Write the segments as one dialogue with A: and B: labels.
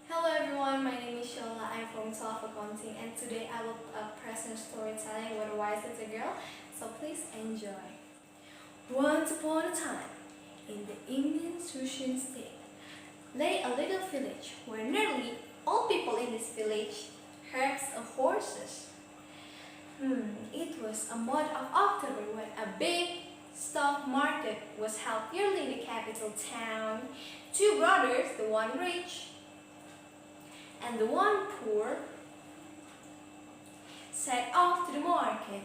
A: Hello everyone, my name is Yola. I'm from Self Accounting and today I will present storytelling with a wise little girl, so please enjoy. Once upon a time, in the Indian Sosial state, lay a little village where nearly all people in this village herds of horses. It was a month of October when a big stock market was held yearly in the capital town. Two brothers, the one rich and the one poor, set off to the market.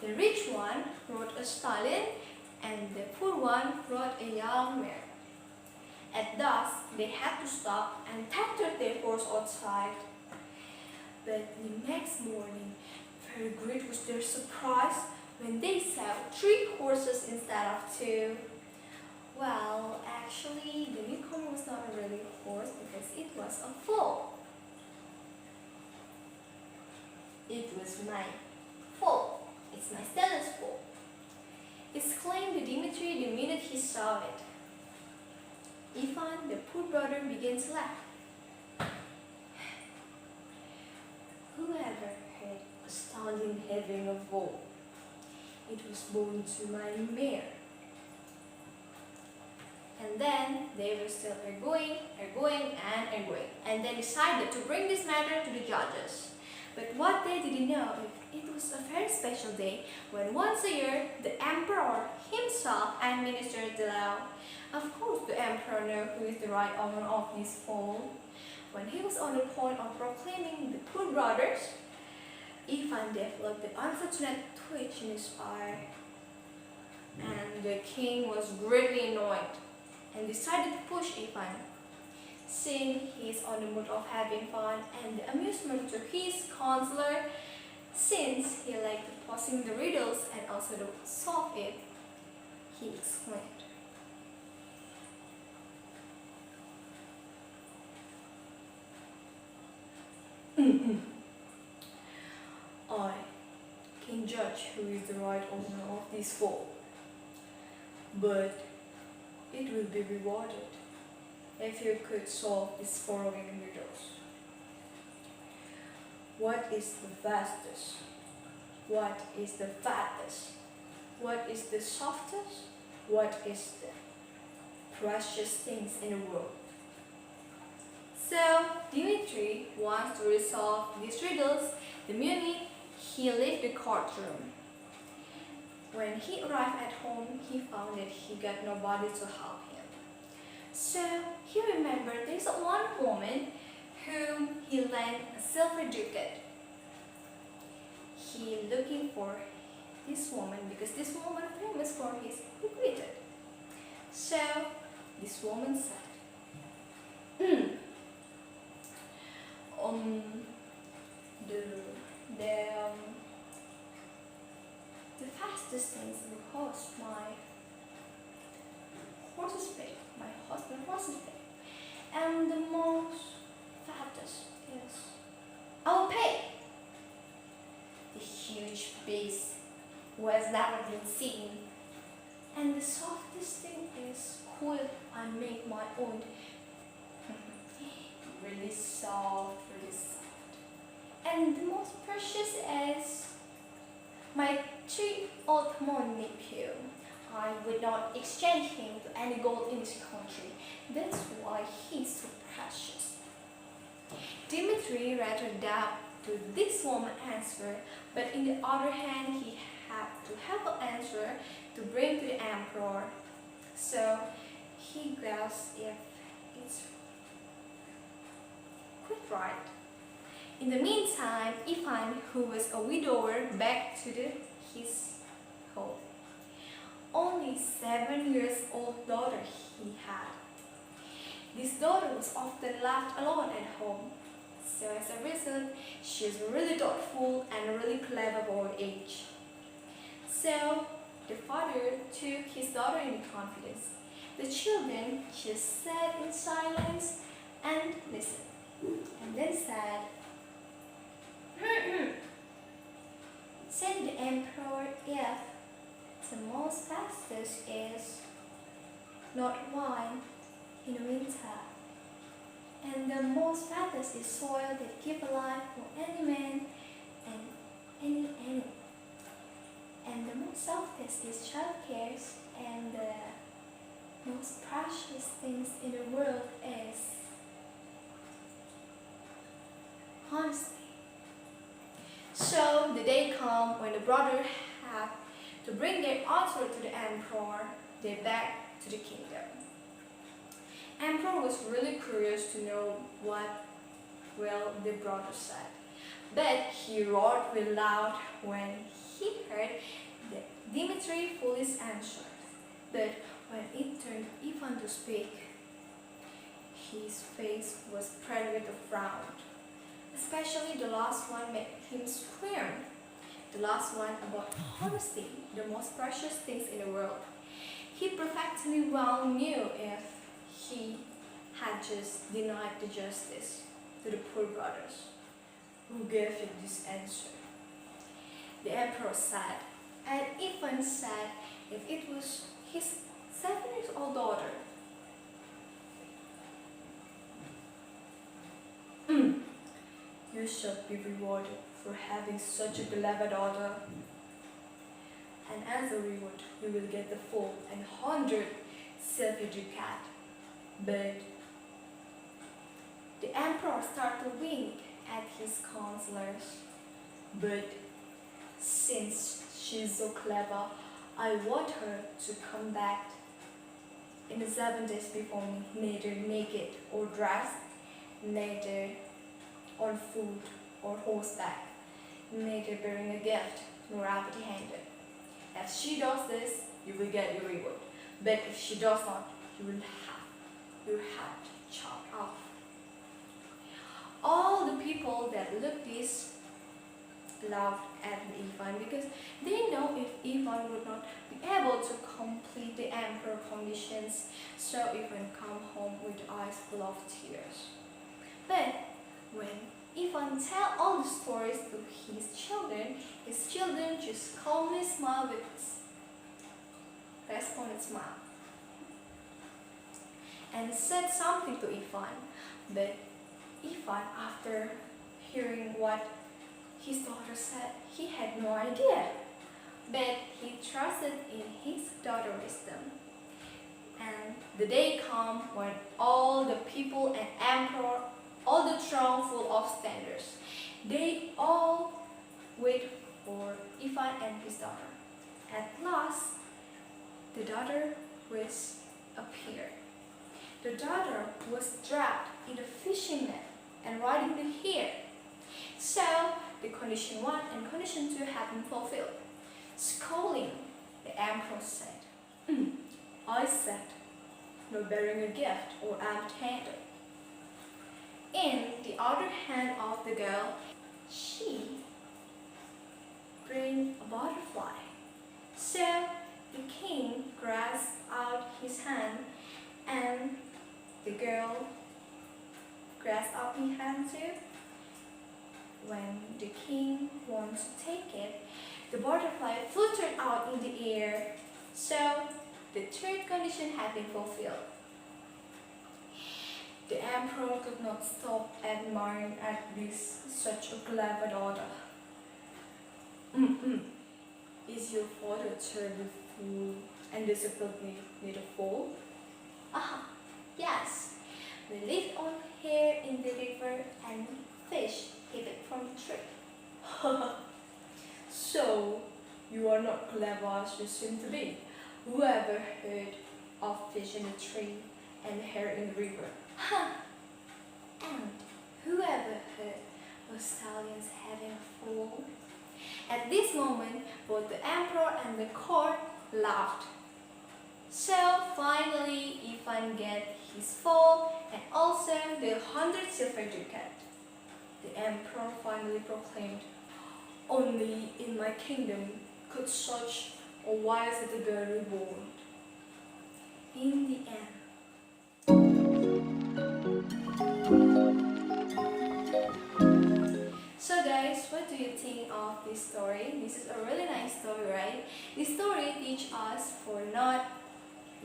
A: The rich one rode a stallion and the poor one rode a young mare. At dusk, they had to stop and tether their horse outside. But the next morning, very great was their surprise when they saw 3 horses instead of 2. Well, actually, the newcomer was not a really horse because it was a foal. It was my foal. It's my Stella's foal, exclaimed Dimitri the minute he saw it. Ivan, the poor brother, began to laugh. Whoever heard a stallion having a foal? It was born to my mare. And then they were still arguing, and they decided to bring this matter to the judges. But what they didn't know, it was a very special day when once a year the emperor himself administered the law. Of course, the emperor knew who is the right owner of this foal. When he was on the point of proclaiming the poor brothers, Ivan developed the unfortunate twitch in his eye, and the king was greatly annoyed and decided to push Ivan. Seeing he is on the mood of having fun and the amusement to his counselor, since he liked posing the riddles and also to solve it, he exclaimed, I can judge who is the right owner of this foal, but it will be rewarded if you could solve these following riddles. What is the fastest? What is the fattest? What is the softest? What is the precious things in the world? So, Dimitri wants to resolve these riddles the minute he left the courtroom. When he arrived at home, he found that he got nobody to help him. So he remembered there's one woman whom he lent a silver ducat. He looking for this woman because this woman is famous for his quick-witted. So this woman said, the fastest things will cost my horse's pay, my husband horse's pay, and the most fattest is I'll pay. The huge beast who has never been seen, and the softest thing is cool. I make my own. Really soft, and the most precious is my 3-year-old nephew. I would not exchange him to any gold in this country. That's why he's so precious. Dimitri rather doubt to this woman's answer, but in the other hand, he had to have an answer to bring to the emperor. So he guessed if it's quite right. In the meantime, Ivan, who was a widower, back to his home. Only 7 years old daughter he had. This daughter was often left alone at home. So as a result, she is really thoughtful and really clever for her age. So the father took his daughter in confidence. The children just sat in silence and listened, and then said, said the emperor, if the most fastest is not wine in winter, And the most fattest is soil that keep alive for any man and any animal. And the most softest is child cares, and the most precious things in the world is honesty. So the day come when the brother have to bring their answer to the emperor. They back to the kingdom. Emperor was really curious to know what will the brother said, but he roared real loud when he heard the Dimitri foolish answer. But when it turned Ivan to speak, his face was spread with a frown. Especially the last one made him squirm. The last one about honesty, the most precious things in the world. He perfectly well knew if he had just denied the justice to the poor brothers who gave him this answer. The emperor said, and Ivan said if it was his 7-year-old daughter. You shall be rewarded for having such a beloved daughter. And as a reward, you will get the full and 100 silver ducat. But the emperor started to wink at his counselors. But since she's so clever, I want her to come back in the 7 days before me, neither naked or dressed, neither on foot or horseback, neither bearing a gift nor empty-handed. If she does this, you will get your reward. But if she does not, you will have your head chopped off. All the people that looked this laughed at Ivan because they know if Ivan would not be able to complete the emperor conditions, so Ivan come home with eyes full of tears. But when Ivan tell all the stories to his children just calmly smile with responded smile and said something to Ivan. But Ivan, after hearing what his daughter said, he had no idea. But he trusted in his daughter's wisdom. And the day came when all the people and emperor, all the throng full of standers, they all wait for Ivan and his daughter. At last, the daughter was appeared. The daughter was trapped in a fishing net and riding the hare. So the condition 1 and condition 2 have been fulfilled. Scolding, the emperor said, I said, no bearing a gift or empty-handed. In the other hand of the girl, she bring a butterfly. So the king grasped out his hand and the girl grasped out his hand too. When the king wants to take it, the butterfly fluttered out in the air. So the third condition had been fulfilled. The emperor could not stop admiring at this such a clever daughter. Is your father terribly fool and disciplined need a fool? Yes. We lived on here in the river and fish hid it from the tree. So, you are not clever as you seem to be. Whoever heard of fish in the tree and hare in the river? And whoever heard of stallions having a foal? At this moment, both the emperor and the court laughed. So finally, Ivan get his foal and also the 100 silver ducat. The emperor finally proclaimed, only in my kingdom could such a wise little girl be born. In the end. So guys, what do you think of this story? This is a really nice story, right? This story teaches us for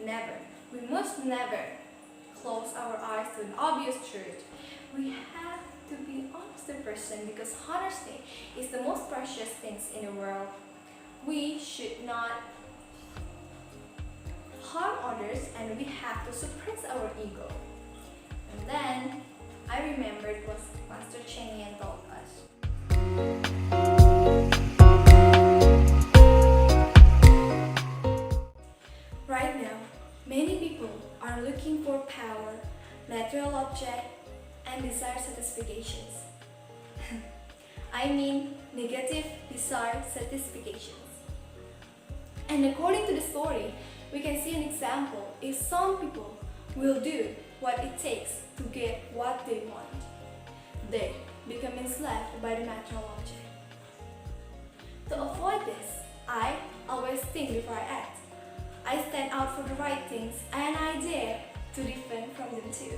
A: never. We must never close our eyes to an obvious truth. We have to be honest to person because honesty is the most precious things in the world. We should not harm others and we have to suppress our ego. And then I remembered what Master Cheng Yen told us. Right now, many people are looking for power, material object, and desire satisfactions. I mean negative desire satisfactions. And according to the story, we can see an example if some people will do what it takes to get what they want. They become enslaved by the material object. To avoid this, I always think before I act. I stand out for the right things and I dare to defend from them too.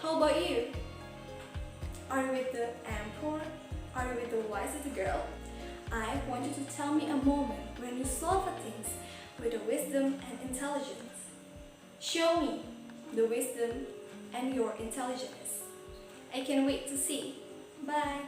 A: How about you? Are you with the emperor? Are you with the wise little girl? I want you to tell me a moment when you solve things with the wisdom and intelligence. Show me the wisdom and your intelligence. I can't wait to see. Bye!